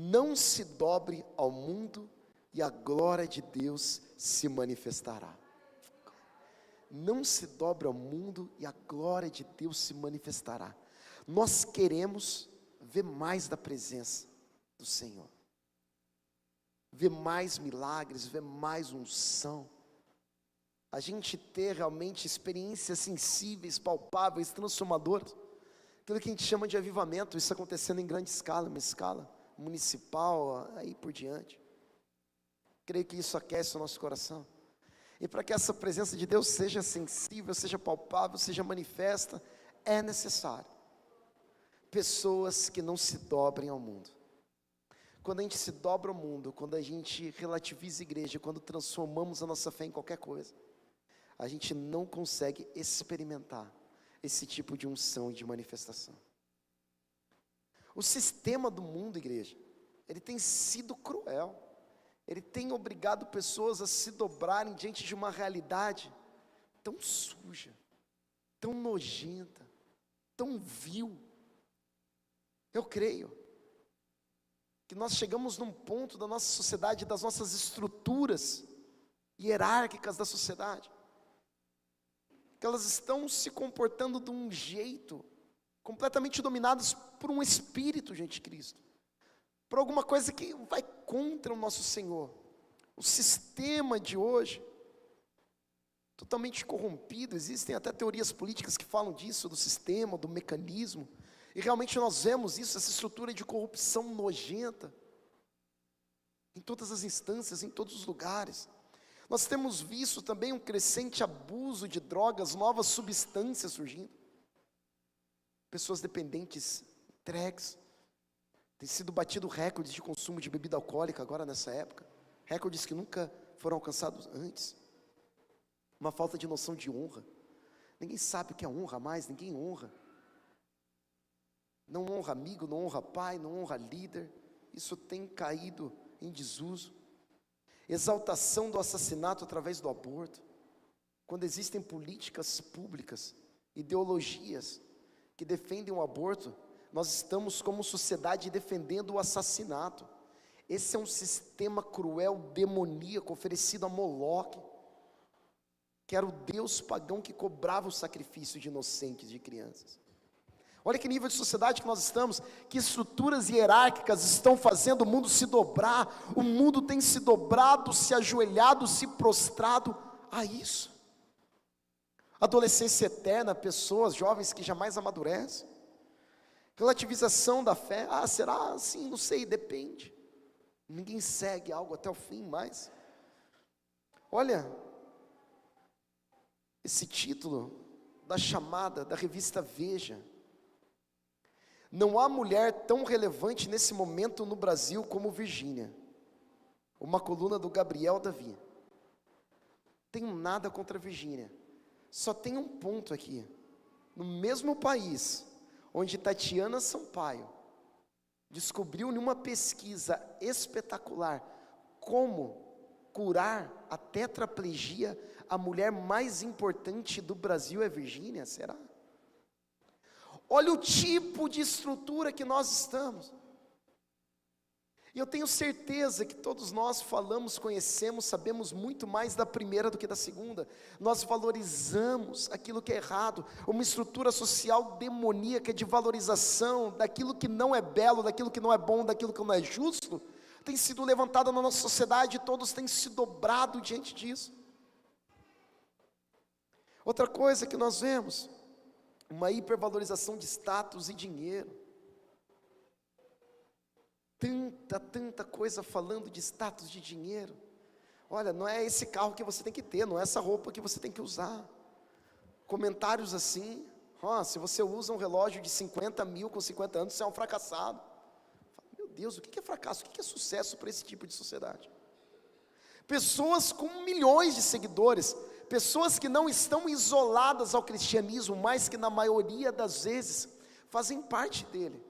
não se dobre ao mundo e a glória de Deus se manifestará. Não se dobre ao mundo e a glória de Deus se manifestará. Nós queremos ver mais da presença do Senhor, ver mais milagres, ver mais unção, a gente ter realmente experiências sensíveis, palpáveis, transformadoras, aquilo que a gente chama de avivamento, isso acontecendo em grande escala, uma escala municipal, aí por diante. Creio que isso aquece o nosso coração, e para que essa presença de Deus seja sensível, seja palpável, seja manifesta, é necessário pessoas que não se dobrem ao mundo. Quando a gente se dobra ao mundo, quando a gente relativiza a igreja, quando transformamos a nossa fé em qualquer coisa, a gente não consegue experimentar esse tipo de unção e de manifestação. O sistema do mundo, igreja, ele tem sido cruel, ele tem obrigado pessoas a se dobrarem diante de uma realidade tão suja, tão nojenta, tão vil. Eu creio que nós chegamos num ponto da nossa sociedade, das nossas estruturas hierárquicas da sociedade, que elas estão se comportando de um jeito, completamente dominadas por um espírito, gente, de Cristo, por alguma coisa que vai contra o nosso Senhor. O sistema de hoje, totalmente corrompido, existem até teorias políticas que falam disso, do sistema, do mecanismo, e realmente nós vemos isso, essa estrutura de corrupção nojenta, em todas as instâncias, em todos os lugares. Nós temos visto também um crescente abuso de drogas, novas substâncias surgindo, pessoas dependentes, entregues. Tem sido batido recordes de consumo de bebida alcoólica agora nessa época, recordes que nunca foram alcançados antes. Uma falta de noção de honra, ninguém sabe o que é honra mais, ninguém honra. Não honra amigo, não honra pai, não honra líder. Isso tem caído em desuso. Exaltação do assassinato através do aborto. Quando existem políticas públicas, ideologias que defendem o aborto, nós estamos como sociedade defendendo o assassinato. Esse é um sistema cruel, demoníaco, oferecido a Moloque, que era o deus pagão que cobrava o sacrifício de inocentes, de crianças. Olha que nível de sociedade que nós estamos, que estruturas hierárquicas estão fazendo o mundo se dobrar. O mundo tem se dobrado, se ajoelhado, se prostrado a isso. Adolescência eterna, pessoas, jovens que jamais amadurecem. Relativização da fé, será assim? Não sei, depende. Ninguém segue algo até o fim mais. Olha, esse título da chamada da revista Veja. Não há mulher tão relevante nesse momento no Brasil como Virgínia. Uma coluna do Gabriel Davi. Tenho nada contra a Virgínia. Só tem um ponto aqui. No mesmo país onde Tatiana Sampaio descobriu em uma pesquisa espetacular como curar a tetraplegia, a mulher mais importante do Brasil é Virgínia, será? Olha o tipo de estrutura que nós estamos. E eu tenho certeza que todos nós falamos, conhecemos, sabemos muito mais da primeira do que da segunda. Nós valorizamos aquilo que é errado, uma estrutura social demoníaca de valorização daquilo que não é belo, daquilo que não é bom, daquilo que não é justo, tem sido levantada na nossa sociedade e todos têm se dobrado diante disso. Outra coisa que nós vemos, uma hipervalorização de status e dinheiro. Tanta coisa falando de status, de dinheiro. Olha, não é esse carro que você tem que ter, não é essa roupa que você tem que usar. Comentários assim, se você usa um relógio de 50 mil com 50 anos, você é um fracassado. Meu Deus, o que é fracasso? O que é sucesso para esse tipo de sociedade? Pessoas com milhões de seguidores, pessoas que não estão isoladas ao cristianismo, mas que na maioria das vezes fazem parte dele.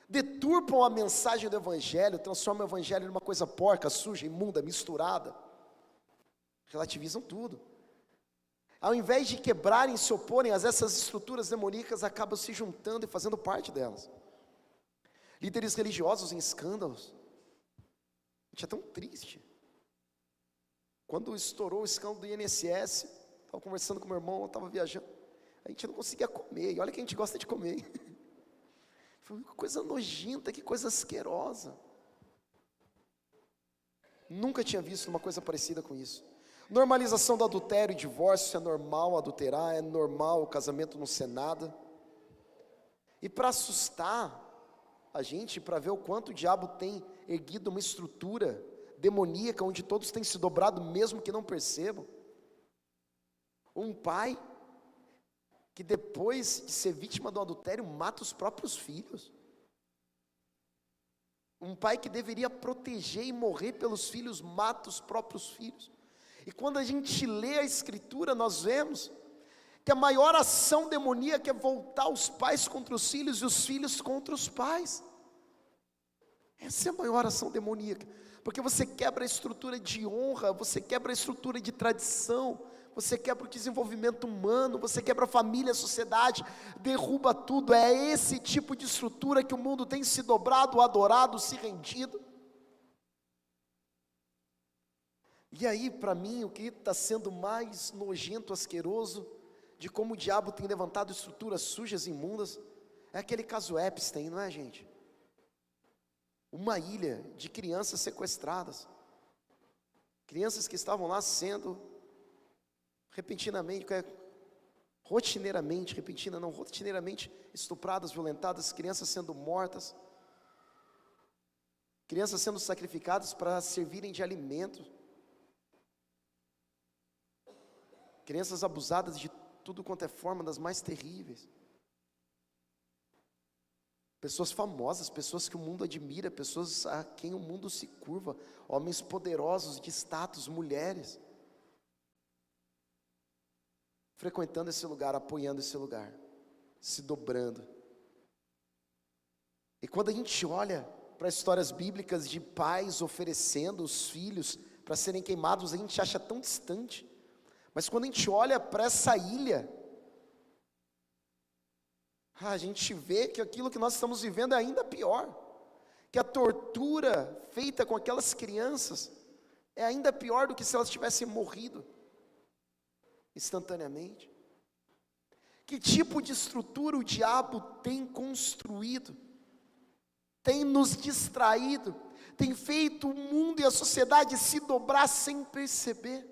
Deturpam a mensagem do evangelho, transformam o evangelho numa coisa porca, suja, imunda, misturada. Relativizam tudo. Ao invés de quebrarem, se oporem a essas estruturas demoníacas, acabam se juntando e fazendo parte delas. Líderes religiosos em escândalos, A gente é tão triste. Quando estourou o escândalo do INSS, estava conversando com meu irmão, eu estava viajando, a gente não conseguia comer, e olha que a gente gosta de comer. Foi que coisa nojenta, que coisa asquerosa. Nunca tinha visto uma coisa parecida com isso. Normalização do adultério e divórcio, é normal adulterar, é normal o casamento não ser nada. E para assustar a gente, para ver o quanto o diabo tem erguido uma estrutura demoníaca, onde todos têm se dobrado mesmo que não percebam. Um pai que depois de ser vítima do adultério, mata os próprios filhos. Um pai que deveria proteger e morrer pelos filhos, mata os próprios filhos. E quando a gente lê a Escritura, nós vemos que a maior ação demoníaca é voltar os pais contra os filhos e os filhos contra os pais. Essa é a maior ação demoníaca, porque você quebra a estrutura de honra, você quebra a estrutura de tradição, você quebra o desenvolvimento humano, você quebra a família, a sociedade, derruba tudo. É esse tipo de estrutura que o mundo tem se dobrado, adorado, se rendido. E aí, para mim, o que está sendo mais nojento, asqueroso, de como o diabo tem levantado estruturas sujas, imundas, é aquele caso Epstein, não é, gente? Uma ilha de crianças sequestradas, crianças que estavam lá sendo rotineiramente estupradas, violentadas, crianças sendo mortas, crianças sendo sacrificadas para servirem de alimento, crianças abusadas de tudo quanto é forma, das mais terríveis, pessoas famosas, pessoas que o mundo admira, pessoas a quem o mundo se curva, homens poderosos de status, mulheres, frequentando esse lugar, apoiando esse lugar, se dobrando. E quando a gente olha para histórias bíblicas de pais oferecendo os filhos para serem queimados, a gente acha tão distante. Mas quando a gente olha para essa ilha, a gente vê que aquilo que nós estamos vivendo é ainda pior, que a tortura feita com aquelas crianças é ainda pior do que se elas tivessem morrido instantaneamente. Que tipo de estrutura o diabo tem construído, tem nos distraído, tem feito o mundo e a sociedade se dobrar sem perceber.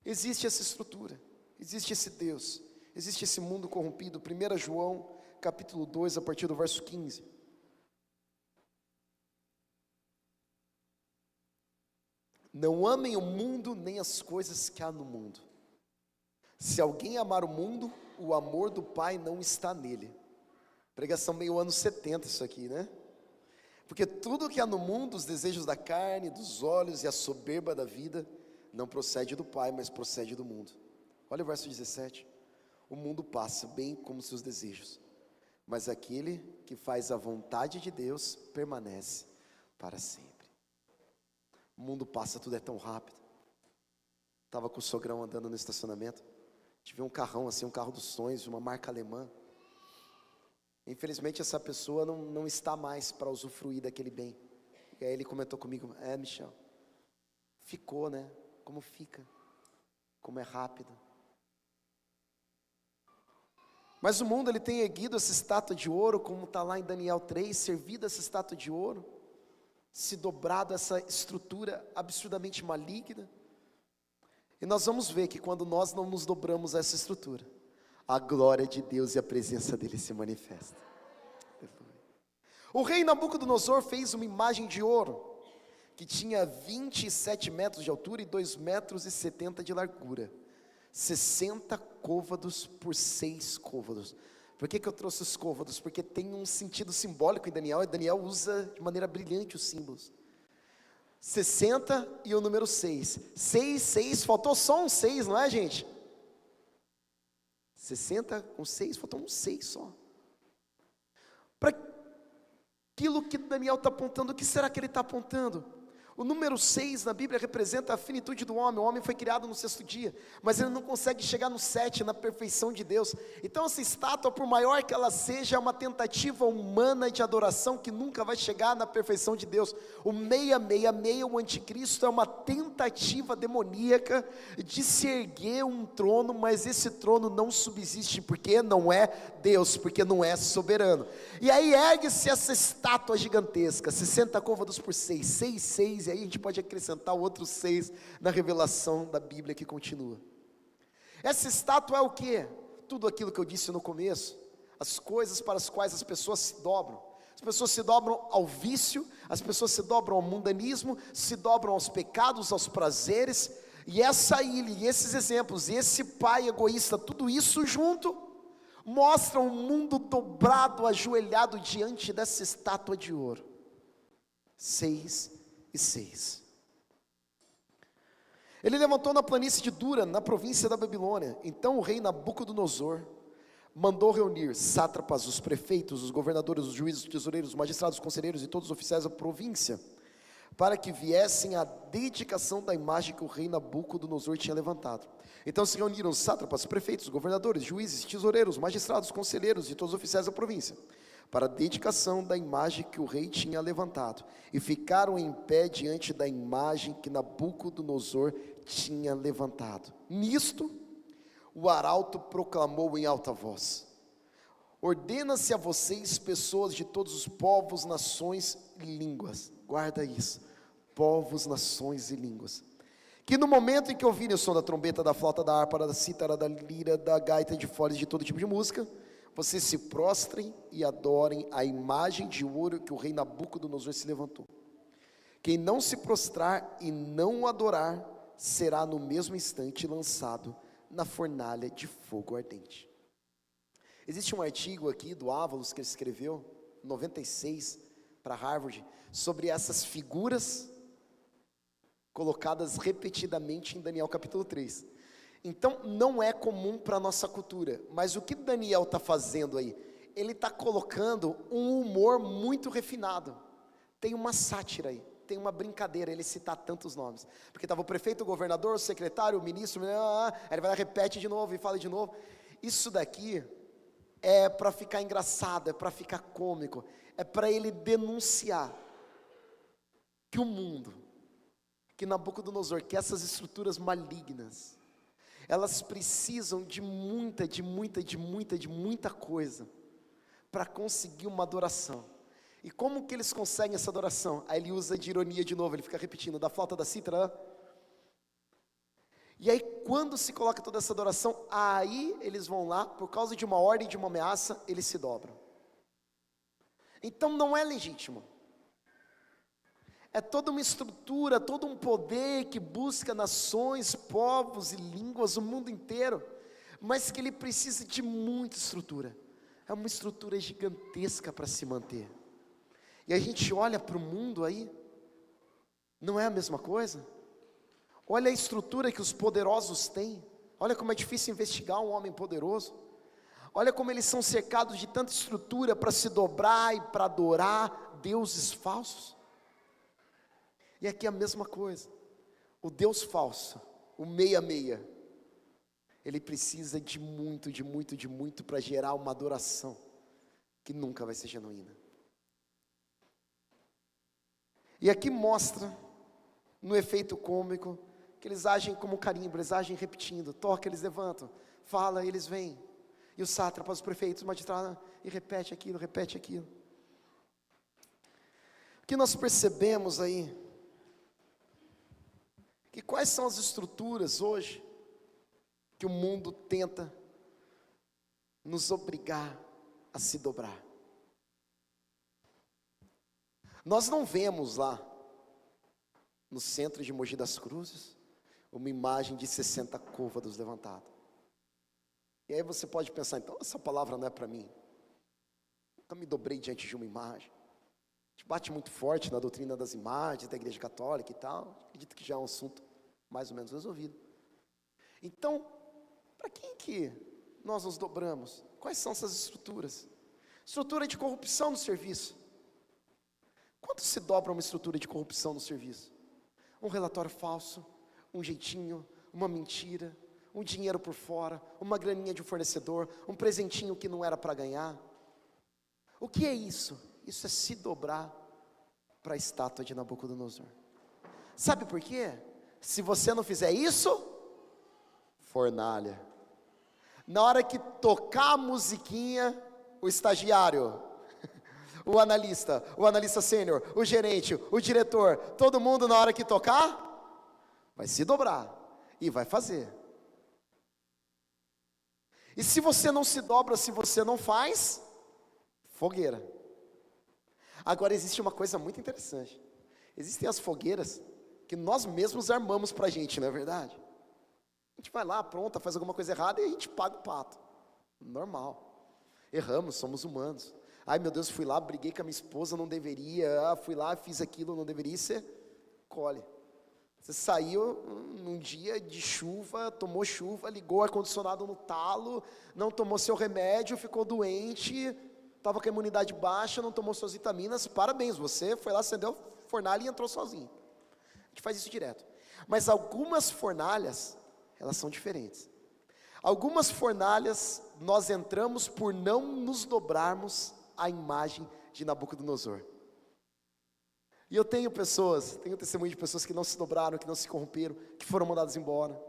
Existe essa estrutura, existe esse Deus, existe esse mundo corrompido. 1 João capítulo 2, a partir do verso 15. Não amem o mundo, nem as coisas que há no mundo. Se alguém amar o mundo, o amor do Pai não está nele. Pregação meio anos 70 isso aqui, né? Porque tudo que há no mundo, os desejos da carne, dos olhos e a soberba da vida, não procede do Pai, mas procede do mundo. Olha o verso 17. O mundo passa, bem como seus desejos, mas aquele que faz a vontade de Deus permanece para sempre. O mundo passa, tudo é tão rápido. Estava com o sogrão andando no estacionamento, tive um carrão assim, um carro dos sonhos, uma marca alemã. Infelizmente essa pessoa não está mais para usufruir daquele bem. E aí ele comentou comigo: Michel, ficou, né? Como fica, como é rápido. Mas o mundo, ele tem erguido essa estátua de ouro, como está lá em Daniel 3, servido essa estátua de ouro, se dobrado essa estrutura absurdamente maligna. E nós vamos ver que quando nós não nos dobramos a essa estrutura, a glória de Deus e a presença dele se manifesta. O rei Nabucodonosor fez uma imagem de ouro, que tinha 27 metros de altura e 2,70 metros de largura, 60 côvados por 6 côvados. Por que eu trouxe os côvados? Porque tem um sentido simbólico em Daniel, e Daniel usa de maneira brilhante os símbolos. 60 e o número 6. 6, faltou só um 6, não é, gente? 60 com 6, faltou um 6 só. Para aquilo que Daniel está apontando, o que será que ele está apontando? O número 6 na Bíblia representa a finitude do homem. O homem foi criado no sexto dia, mas ele não consegue chegar no 7, na perfeição de Deus. Então essa estátua, por maior que ela seja, é uma tentativa humana de adoração que nunca vai chegar na perfeição de Deus. O 666, o anticristo, é uma tentativa demoníaca de se erguer um trono, mas esse trono não subsiste, porque não é Deus, porque não é soberano. E aí ergue-se essa estátua gigantesca, 60 côvados por 6, 6, e aí a gente pode acrescentar o outro 6 na revelação da Bíblia que continua. Essa estátua é o que? Tudo aquilo que eu disse no começo, as coisas para as quais as pessoas se dobram. As pessoas se dobram ao vício, as pessoas se dobram ao mundanismo, se dobram aos pecados, aos prazeres, e essa ilha, e esses exemplos, e esse pai egoísta, tudo isso junto, mostra um mundo dobrado, ajoelhado diante dessa estátua de ouro. 6 e 6. Ele levantou na planície de Dura, na província da Babilônia. Então o rei Nabucodonosor mandou reunir sátrapas, os prefeitos, os governadores, os juízes, os tesoureiros, os magistrados, os conselheiros e todos os oficiais da província, para que viessem à dedicação da imagem que o rei Nabucodonosor tinha levantado. Então se reuniram os sátrapas, prefeitos, governadores, juízes, tesoureiros, magistrados, conselheiros e todos os oficiais da província, para a dedicação da imagem que o rei tinha levantado, e ficaram em pé diante da imagem que Nabucodonosor tinha levantado. Nisto, o arauto proclamou em alta voz: ordena-se a vocês, pessoas de todos os povos, nações e línguas, guarda isso, povos, nações e línguas, que no momento em que ouvirem o som da trombeta, da flauta, da harpa, da cítara, da lira, da gaita, de foles, de todo tipo de música, vocês se prostrem e adorem a imagem de ouro que o rei Nabucodonosor se levantou. Quem não se prostrar e não o adorar, será no mesmo instante lançado na fornalha de fogo ardente. Existe um artigo aqui do Ávalos que ele escreveu, 96, para Harvard, sobre essas figuras colocadas repetidamente em Daniel capítulo 3. Então não é comum para a nossa cultura, mas o que Daniel está fazendo aí? Ele está colocando um humor muito refinado, tem uma sátira aí, tem uma brincadeira, ele citar tantos nomes, porque estava o prefeito, o governador, o secretário, o ministro, aí ele vai lá, repete de novo e fala de novo. Isso daqui é para ficar engraçado, é para ficar cômico, é para ele denunciar que o mundo, que Nabucodonosor, que essas estruturas malignas, elas precisam de muita coisa para conseguir uma adoração. E como que eles conseguem essa adoração? Aí ele usa de ironia de novo, ele fica repetindo, da flauta, da cítara. E aí quando se coloca toda essa adoração, aí eles vão lá, por causa de uma ordem, de uma ameaça, eles se dobram. Então não é legítimo. É toda uma estrutura, todo um poder que busca nações, povos e línguas, o mundo inteiro, mas que ele precisa de muita estrutura. É uma estrutura gigantesca para se manter. E a gente olha para o mundo aí, não é a mesma coisa? Olha a estrutura que os poderosos têm, olha como é difícil investigar um homem poderoso, olha como eles são cercados de tanta estrutura para se dobrar e para adorar deuses falsos. E aqui é a mesma coisa, o Deus falso, o 66, ele precisa de muito para gerar uma adoração que nunca vai ser genuína. E aqui mostra, no efeito cômico, que eles agem como carimbo, eles agem repetindo, toca, eles levantam, fala, eles vêm, e os sátrapas, os prefeitos, os magistrados, e repete aquilo. O que nós percebemos aí? Que quais são as estruturas hoje que o mundo tenta nos obrigar a se dobrar? Nós não vemos lá no centro de Mogi das Cruzes uma imagem de 60 côvados levantada. E aí você pode pensar, então essa palavra não é para mim. Nunca me dobrei diante de uma imagem. A gente bate muito forte na doutrina das imagens, da igreja católica e tal. Acredito que já é um assunto mais ou menos resolvido. Então, para quem que nós nos dobramos? Quais são essas estruturas? Estrutura de corrupção no serviço. Quanto se dobra uma estrutura de corrupção no serviço? um relatório falso, um jeitinho, uma mentira, um dinheiro por fora, uma graninha de um fornecedor, um presentinho que não era para ganhar. O que é isso? Isso é se dobrar para a estátua de Nabucodonosor. Sabe por quê? Se você não fizer isso, fornalha. Na hora que tocar a musiquinha, o estagiário, o analista sênior, o gerente, o diretor, todo mundo na hora que tocar, vai se dobrar e vai fazer. E se você não se dobra, se você não faz, fogueira. Agora existe uma coisa muito interessante. Existem as fogueiras que nós mesmos armamos pra gente, não é verdade? A gente vai lá, pronta, faz alguma coisa errada e a gente paga o pato. Normal. Erramos, somos humanos. Ai meu Deus, fui lá, briguei com a minha esposa, não deveria. Fui lá, fiz aquilo, não deveria. Você colhe. Você saiu num dia de chuva, tomou chuva, ligou o ar-condicionado no talo, não tomou seu remédio, ficou doente, estava com a imunidade baixa, não tomou suas vitaminas. Parabéns, você foi lá, acendeu a fornalha e entrou sozinho. A gente faz isso direto. Mas algumas fornalhas, elas são diferentes. Algumas fornalhas nós entramos por não nos dobrarmos à imagem de Nabucodonosor. E eu tenho testemunho de pessoas que não se dobraram, que não se corromperam, que foram mandadas embora,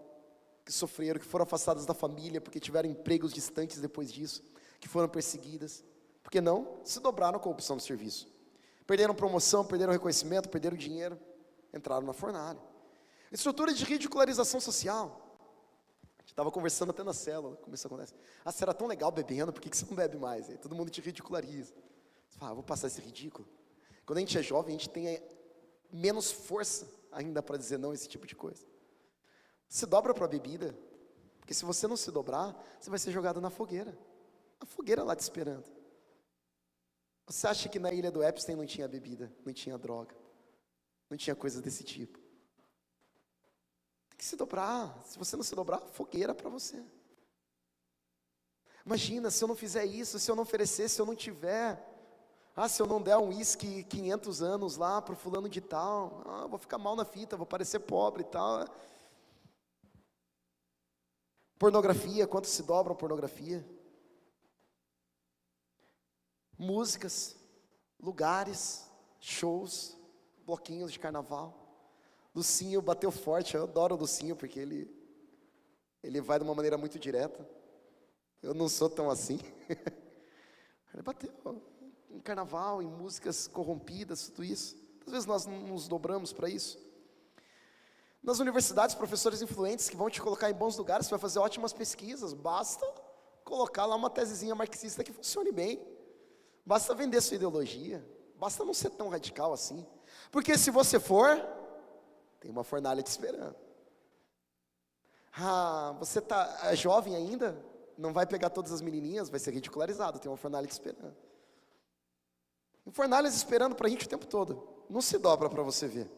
que sofreram, que foram afastadas da família, porque tiveram empregos distantes depois disso, que foram perseguidas, porque não se dobraram à corrupção do serviço. Perderam promoção, perderam reconhecimento, perderam dinheiro, entraram na fornalha. Estrutura de ridicularização social. A gente estava conversando até na célula, como isso acontece. Você era tão legal bebendo, por que você não bebe mais? Aí todo mundo te ridiculariza. Você fala, vou passar esse ridículo. Quando a gente é jovem, a gente tem menos força ainda para dizer não a esse tipo de coisa. Se dobra para a bebida, porque se você não se dobrar, você vai ser jogado na fogueira. A fogueira lá te esperando. Você acha que na ilha do Epstein não tinha bebida, não tinha droga, não tinha coisas desse tipo? Tem que se dobrar. Se você não se dobrar, fogueira para você. Imagina, se eu não fizer isso, se eu não oferecer, se eu não tiver... se eu não der um uísque 500 anos lá para o fulano de tal, vou ficar mal na fita, vou parecer pobre e tal. Pornografia, quanto se dobra a pornografia? Músicas, lugares, shows, bloquinhos de carnaval. Lucinho bateu forte, eu adoro o Lucinho porque ele vai de uma maneira muito direta. Eu não sou tão assim. Ele bateu em carnaval, em músicas corrompidas, tudo isso. Às vezes nós não nos dobramos para isso. Nas universidades, professores influentes que vão te colocar em bons lugares, você vai fazer ótimas pesquisas, basta colocar lá uma tesezinha marxista que funcione bem. Basta vender sua ideologia, basta não ser tão radical assim. Porque se você for, tem uma fornalha te esperando. Você é jovem ainda, não vai pegar todas as menininhas, vai ser ridicularizado, tem uma fornalha te esperando. Tem fornalhas esperando para a gente o tempo todo. Não se dobra para você ver.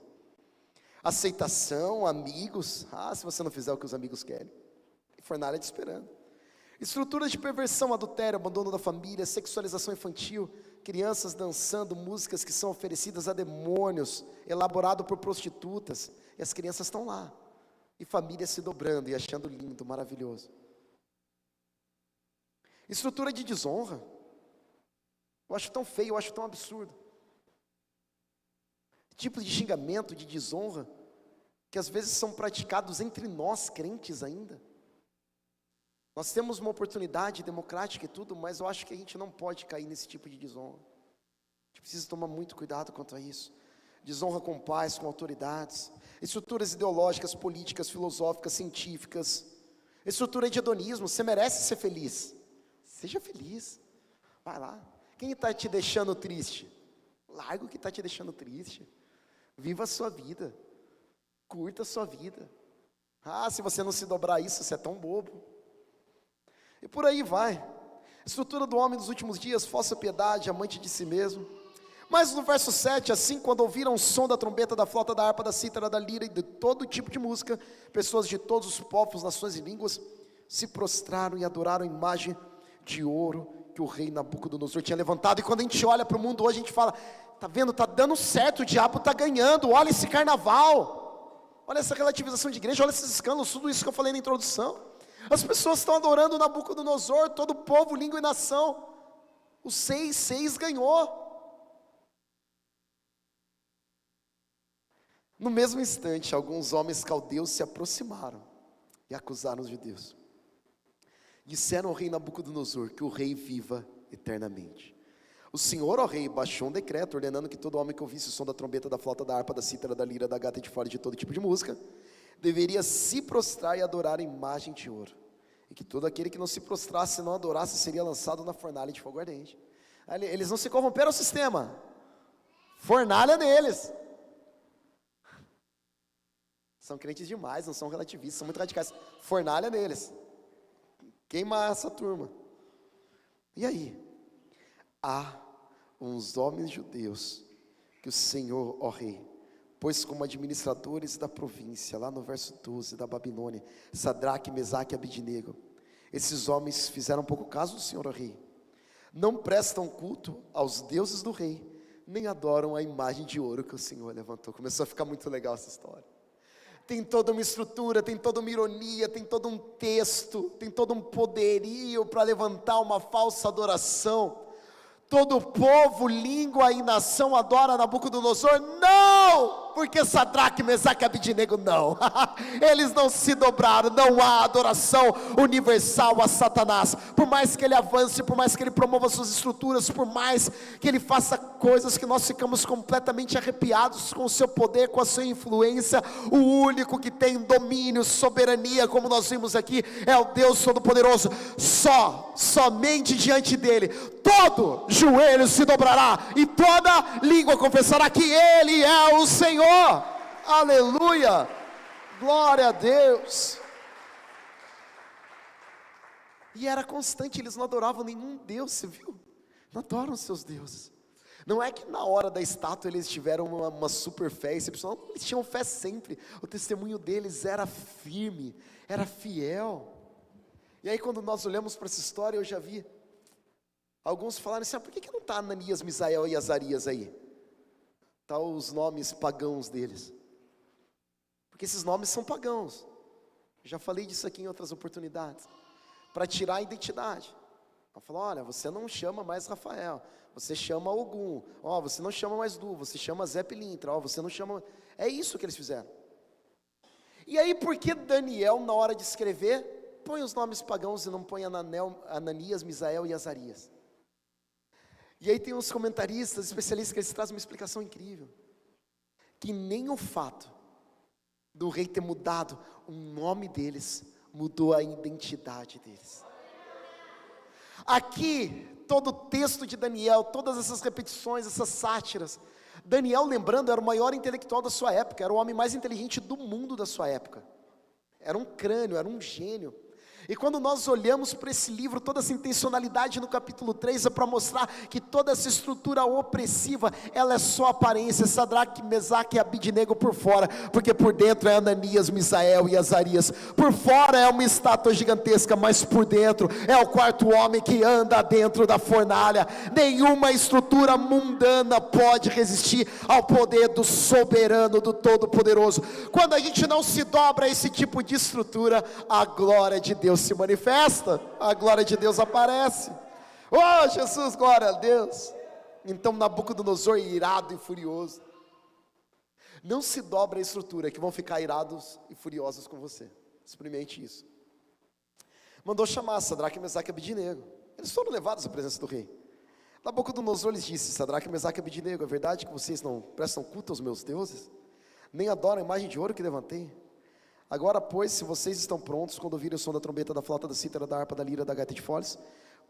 Aceitação, amigos. Se você não fizer o que os amigos querem. Tem fornalha te esperando. Estruturas de perversão, adultério, abandono da família, sexualização infantil, crianças dançando músicas que são oferecidas a demônios, elaborado por prostitutas. E as crianças estão lá. E famílias se dobrando e achando lindo, maravilhoso. Estrutura de desonra. Eu acho tão feio, eu acho tão absurdo. Tipos de xingamento, de desonra, que às vezes são praticados entre nós, crentes ainda. Nós temos uma oportunidade democrática e tudo, mas eu acho que a gente não pode cair nesse tipo de desonra. A gente precisa tomar muito cuidado quanto a isso. Desonra com pais, com autoridades, estruturas ideológicas, políticas, filosóficas, científicas, estrutura de hedonismo. Você merece ser feliz. Seja feliz. Vai lá. Quem está te deixando triste? Larga o que está te deixando triste. Viva a sua vida. Curta a sua vida. Se você não se dobrar a isso, você é tão bobo. E por aí vai. Estrutura do homem dos últimos dias, falsa piedade, amante de si mesmo. Mas no verso 7, assim, quando ouviram o som da trombeta, da flauta, da harpa, da cítara, da lira e de todo tipo de música, pessoas de todos os povos, nações e línguas se prostraram e adoraram a imagem de ouro que o rei Nabucodonosor tinha levantado. E quando a gente olha para o mundo hoje, a gente fala, tá vendo, tá dando certo, o diabo tá ganhando, olha esse carnaval. Olha essa relativização de igreja, olha esses escândalos, tudo isso que eu falei na introdução. As pessoas estão adorando Nabucodonosor, todo povo, língua e nação. O 6 ganhou. No mesmo instante, alguns homens caldeus se aproximaram e acusaram os judeus. Disseram ao rei Nabucodonosor que o rei viva eternamente. O Senhor, ó rei, baixou um decreto ordenando que todo homem que ouvisse o som da trombeta, da flauta, da harpa, da cítara, da lira, da gaita de fora e de todo tipo de música, deveria se prostrar e adorar a imagem de ouro. E que todo aquele que não se prostrasse e não adorasse seria lançado na fornalha de fogo ardente. Eles não se corromperam ao sistema. Fornalha neles. São crentes demais, não são relativistas, são muito radicais. Fornalha neles. Queima essa turma. E aí? Há uns homens judeus que o Senhor, ó rei, pôs como administradores da província, lá no verso 12 da Babilônia, Sadraque, Mesaque e Abidnego. Esses homens fizeram pouco caso do Senhor, ó rei. Não prestam culto aos deuses do rei, nem adoram a imagem de ouro que o Senhor levantou. Começou a ficar muito legal essa história. Tem toda uma estrutura, tem toda uma ironia, tem todo um texto, tem todo um poderio para levantar uma falsa adoração. Todo povo, língua e nação adora Nabucodonosor? Não! Porque Sadraque, Mesaque e Abidnego não. Eles não se dobraram, não há adoração universal a Satanás. Por mais que ele avance, por mais que ele promova suas estruturas, por mais que ele faça coisas que nós ficamos completamente arrepiados com o seu poder, com a sua influência, o único que tem domínio, soberania, como nós vimos aqui, é o Deus Todo-Poderoso. Somente diante dele, todo joelho se dobrará e toda língua confessará que ele é o Senhor. Aleluia, glória a Deus. E era constante, eles não adoravam nenhum Deus, você viu? Não adoram seus deuses. Não é que na hora da estátua eles tiveram uma super fé excepcional, eles tinham fé sempre. O testemunho deles era firme, era fiel. E aí quando nós olhamos para essa história, eu já vi alguns falarem assim, por que não está Ananias, Misael e Azarias aí? Está os nomes pagãos deles. Porque esses nomes são pagãos. Já falei disso aqui em outras oportunidades. Para tirar a identidade. Ela falou, olha, você não chama mais Rafael, você chama Ogum. Ó, você não chama mais Du, você chama Zé Pilintra. Ó, você não chama... É isso que eles fizeram. E aí por que Daniel, na hora de escrever, põe os nomes pagãos e não põe Ananias, Misael e Azarias? E aí tem uns comentaristas, especialistas, que eles trazem uma explicação incrível. Que nem o fato do rei ter mudado o nome deles, mudou a identidade deles. Aqui, todo o texto de Daniel, todas essas repetições, essas sátiras. Daniel, lembrando, era o maior intelectual da sua época, era o homem mais inteligente do mundo da sua época. Era um crânio, era um gênio. E quando nós olhamos para esse livro, toda essa intencionalidade no capítulo 3 é para mostrar que toda essa estrutura opressiva, ela é só aparência. Sadraque, Mesaque e Abidnego por fora, porque por dentro é Ananias, Misael e Azarias. Por fora é uma estátua gigantesca, mas por dentro é o quarto homem que anda dentro da fornalha. Nenhuma estrutura mundana pode resistir ao poder do soberano, do Todo-Poderoso. Quando a gente não se dobra a esse tipo de estrutura, a glória de Deus se manifesta, a glória de Deus aparece. Oh Jesus, glória a Deus. Então Nabucodonosor, irado e furioso, não se dobra a estrutura, que vão ficar irados e furiosos com você. Experimente isso. Mandou chamar Sadraque, Mesaque e Abidnego. Eles foram levados à presença do rei. Nabucodonosor lhes disse, Sadraque, Mesaque e Abidnego, é verdade que vocês não prestam culto aos meus deuses, nem adoram a imagem de ouro que levantei? Agora, pois, se vocês estão prontos, quando ouvirem o som da trombeta, da flauta, da cítara, da harpa, da lira, da gaita de foles,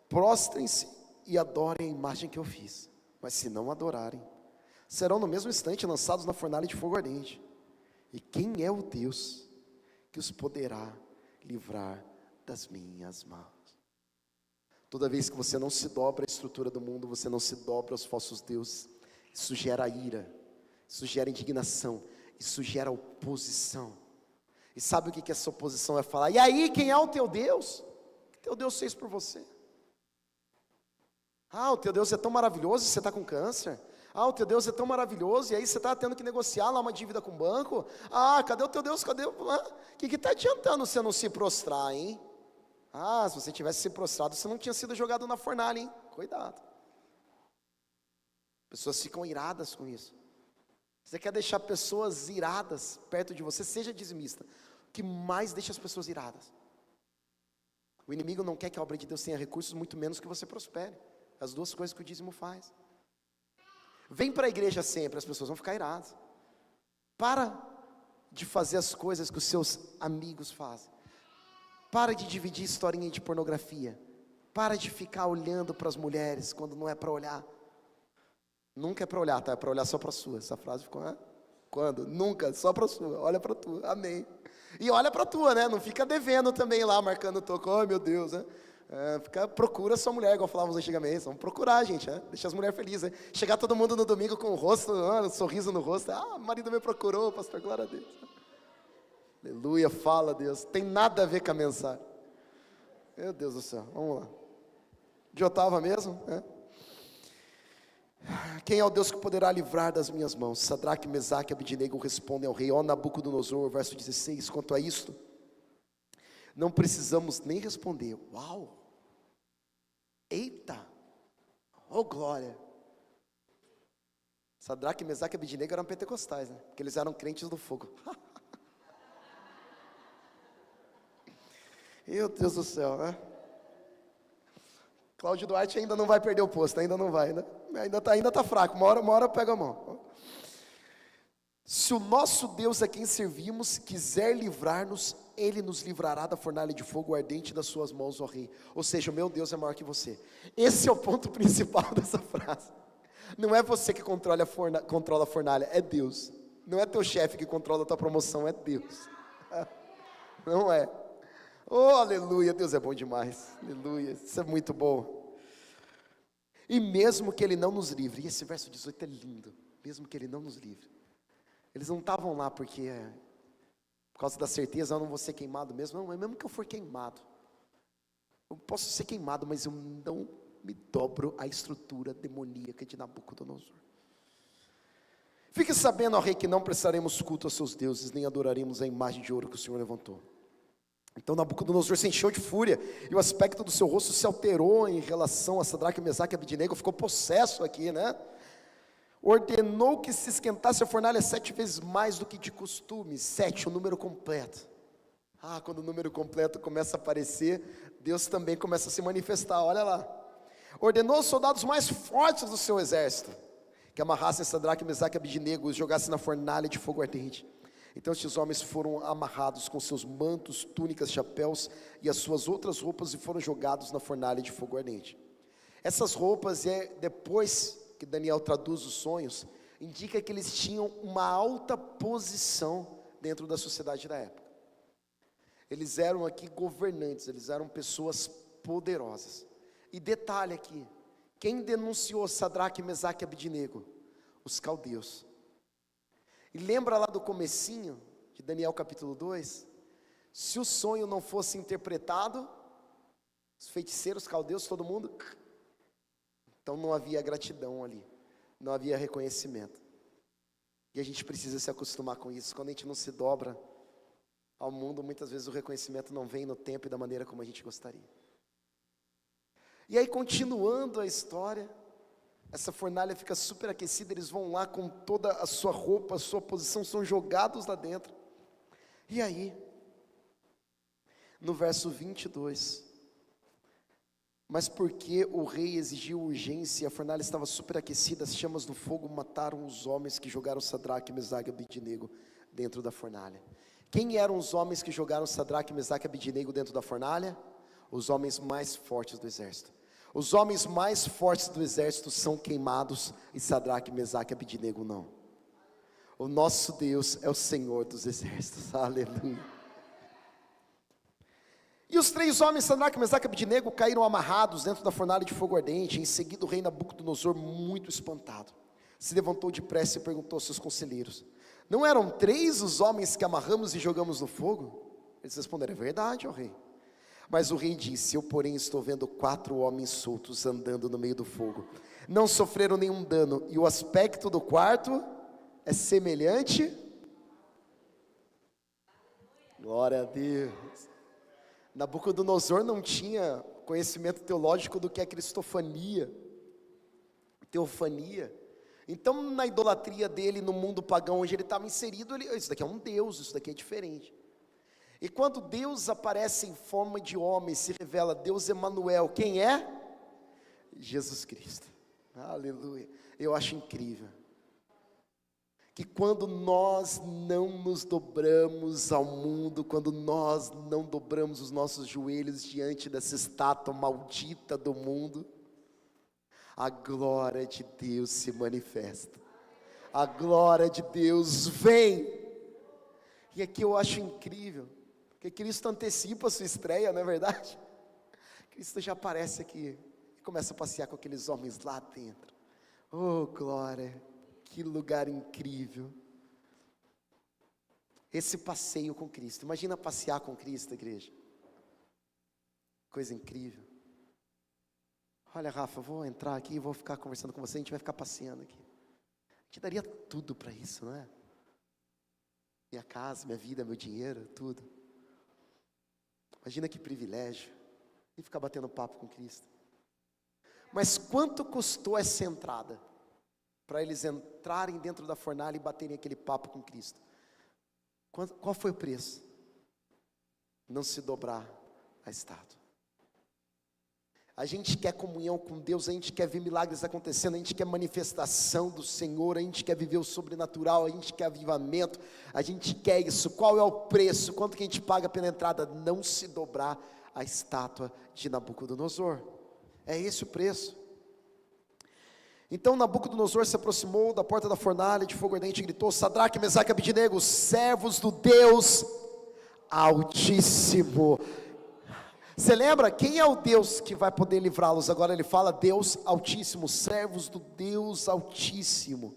prostrem-se e adorem a imagem que eu fiz. Mas se não adorarem, serão no mesmo instante lançados na fornalha de fogo ardente. E quem é o Deus que os poderá livrar das minhas mãos? Toda vez que você não se dobra à estrutura do mundo, você não se dobra aos falsos deuses, isso gera ira, isso gera indignação, isso gera oposição. E sabe o que essa oposição vai falar? E aí, quem é o teu Deus? O que teu Deus fez por você? Ah, o teu Deus é tão maravilhoso, você está com câncer. o teu Deus é tão maravilhoso, e aí você está tendo que negociar lá uma dívida com o banco. Cadê o teu Deus? Cadê? O que está adiantando você não se prostrar, hein? Se você tivesse se prostrado, você não tinha sido jogado na fornalha, hein? Cuidado. Pessoas ficam iradas com isso. Você quer deixar pessoas iradas perto de você, seja dizimista. O que mais deixa as pessoas iradas? O inimigo não quer que a obra de Deus tenha recursos, muito menos que você prospere. As duas coisas que o dízimo faz. Vem para a igreja sempre, as pessoas vão ficar iradas. Para de fazer as coisas que os seus amigos fazem. Para de dividir historinha de pornografia. Para de ficar olhando para as mulheres quando não é para olhar. Nunca é para olhar, tá? É para olhar só para a sua. Essa frase ficou, quando? Nunca, só para a sua. Olha para a tua, amém. E olha para a tua, né? Não fica devendo também lá, marcando o toco. Oh, meu Deus, né? Procura a sua mulher, igual falávamos antigamente. Vamos procurar, gente, né? Deixa as mulheres felizes, né? Chegar todo mundo no domingo com o rosto, um sorriso no rosto. O marido me procurou, pastor, glória a Deus. Aleluia, fala Deus. Tem nada a ver com a mensagem. Meu Deus do céu, vamos lá. De Otava mesmo, né? Quem é o Deus que poderá livrar das minhas mãos? Sadraque, Mesaque e Abidnego respondem ao rei, Nabucodonosor, verso 16, quanto a isto, não precisamos nem responder. Uau! Eita! Oh glória! Sadraque, Mesaque e Abidnego eram pentecostais, né? Porque eles eram crentes do fogo. Meu Deus do céu, né? Cláudio Duarte ainda não vai perder o posto, ainda não vai, né? Ainda tá fraco, uma hora pega a mão. Se o nosso Deus a quem servimos quiser livrar-nos, Ele nos livrará da fornalha de fogo ardente das suas mãos, ó rei. Ou seja, o meu Deus é maior que você. Esse é o ponto principal dessa frase. Não é você que controla a fornalha, é Deus. Não é teu chefe que controla a tua promoção, é Deus. Não é. Oh, aleluia, Deus é bom demais. Aleluia, isso é muito bom. E mesmo que Ele não nos livre, e esse verso 18 é lindo. Mesmo que Ele não nos livre. Eles não estavam lá porque por causa da certeza, eu não vou ser queimado mesmo. Não, é mesmo que eu for queimado. Eu posso ser queimado, mas eu não me dobro à estrutura demoníaca de Nabucodonosor. Fique sabendo, ó rei, que não prestaremos culto aos seus deuses, nem adoraremos a imagem de ouro que o Senhor levantou. Então Nabucodonosor se encheu de fúria, e o aspecto do seu rosto se alterou em relação a Sadraque, Mesaque e Abidnego, ficou possesso aqui, né? Ordenou que se esquentasse a fornalha 7 vezes mais do que de costume. 7, o número completo. Quando o número completo começa a aparecer, Deus também começa a se manifestar, olha lá. Ordenou os soldados mais fortes do seu exército, que amarrassem Sadraque, Mesaque e Abidnego e os jogassem na fornalha de fogo ardente. Então estes homens foram amarrados com seus mantos, túnicas, chapéus e as suas outras roupas e foram jogados na fornalha de fogo ardente. Essas roupas, depois que Daniel traduz os sonhos, indica que eles tinham uma alta posição dentro da sociedade da época. Eles eram aqui governantes, eles eram pessoas poderosas. E detalhe aqui, quem denunciou Sadraque, Mesaque e Abidnego? Os caldeus. E lembra lá do comecinho de Daniel capítulo 2? Se o sonho não fosse interpretado, os feiticeiros, caldeus, todo mundo, então não havia gratidão ali, não havia reconhecimento. E a gente precisa se acostumar com isso. Quando a gente não se dobra ao mundo, muitas vezes o reconhecimento não vem no tempo e da maneira como a gente gostaria. E aí, continuando a história, essa fornalha fica super aquecida, eles vão lá com toda a sua roupa, a sua posição, são jogados lá dentro. E aí, no verso 22, mas porque o rei exigiu urgência e a fornalha estava superaquecida, as chamas do fogo mataram os homens que jogaram Sadraque, Mesaque e Abidnego dentro da fornalha. Quem eram os homens que jogaram Sadraque, Mesaque e Abidnego dentro da fornalha? Os homens mais fortes do exército. Os homens mais fortes do exército são queimados e Sadraque, Mesaque e Abidnego não. O nosso Deus é o Senhor dos exércitos, aleluia. E os 3 homens, Sadraque, Mesaque e Abidnego, caíram amarrados dentro da fornalha de fogo ardente. Em seguida o rei Nabucodonosor, muito espantado, se levantou depressa e perguntou aos seus conselheiros: não eram 3 os homens que amarramos e jogamos no fogo? Eles responderam: é verdade, ó rei. Mas o rei disse: eu porém estou vendo 4 homens soltos andando no meio do fogo. não sofreram nenhum dano, e o aspecto do quarto é semelhante. Glória a Deus. Nabucodonosor não tinha conhecimento teológico do que é cristofania, teofania. Então, na idolatria dele, no mundo pagão onde ele estava inserido, isso daqui é um Deus, isso daqui é diferente. E quando Deus aparece em forma de homem, se revela Deus Emanuel, quem é? Jesus Cristo. Aleluia. Eu acho incrível que quando nós não nos dobramos ao mundo, quando nós não dobramos os nossos joelhos diante dessa estátua maldita do mundo, a glória de Deus se manifesta, a glória de Deus vem. E aqui eu acho incrível, porque Cristo antecipa a sua estreia, não é verdade? Cristo já aparece aqui e começa a passear com aqueles homens lá dentro. Oh glória, que lugar incrível, esse passeio com Cristo. Imagina passear com Cristo, igreja, coisa incrível. Olha, Rafa, vou entrar aqui e vou ficar conversando com você, a gente vai ficar passeando aqui. A gente daria tudo para isso, não é? Minha casa, minha vida, meu dinheiro, tudo. Imagina que privilégio, e ficar batendo papo com Cristo. Mas quanto custou essa entrada? Para eles entrarem dentro da fornalha e baterem aquele papo com Cristo. Qual foi o preço? Não se dobrar a estátua. A gente quer comunhão com Deus, a gente quer ver milagres acontecendo, a gente quer manifestação do Senhor, a gente quer viver o sobrenatural, a gente quer avivamento, a gente quer isso. Qual é o preço? Quanto que a gente paga pela entrada? Não se dobrar a estátua de Nabucodonosor. É esse o preço. Então Nabucodonosor se aproximou da porta da fornalha de fogo ardente e gritou: Sadraque, Mesaque e Abednego, servos do Deus Altíssimo. Você lembra? Quem é o Deus que vai poder livrá-los? Agora ele fala Deus Altíssimo, servos do Deus Altíssimo.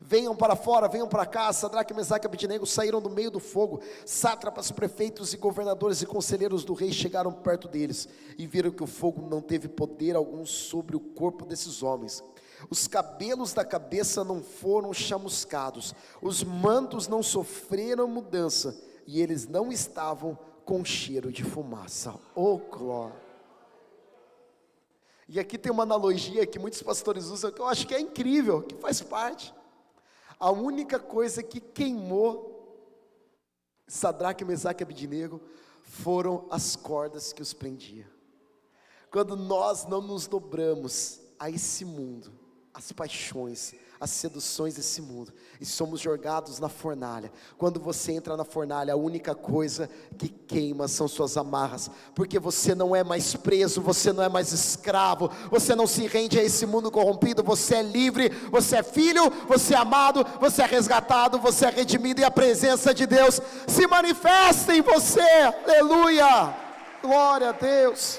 Venham para fora, venham para cá. Sadraque, Mesaque e Abednego saíram do meio do fogo. Sátrapas, prefeitos e governadores e conselheiros do rei chegaram perto deles e viram que o fogo não teve poder algum sobre o corpo desses homens. Os cabelos da cabeça não foram chamuscados, os mantos não sofreram mudança, e eles não estavam com cheiro de fumaça. Oh glória! E aqui tem uma analogia que muitos pastores usam, que eu acho que é incrível, que faz parte. A única coisa que queimou Sadraque, Mesaque e Abednego foram as cordas que os prendiam. Quando nós não nos dobramos a esse mundo, as paixões, as seduções desse mundo, e somos jogados na fornalha. Quando você entra na fornalha, a única coisa que queima são suas amarras, porque você não é mais preso, você não é mais escravo, você não se rende a esse mundo corrompido, você é livre, você é filho, você é amado, você é resgatado, você é redimido, e a presença de Deus se manifesta em você. Aleluia, glória a Deus.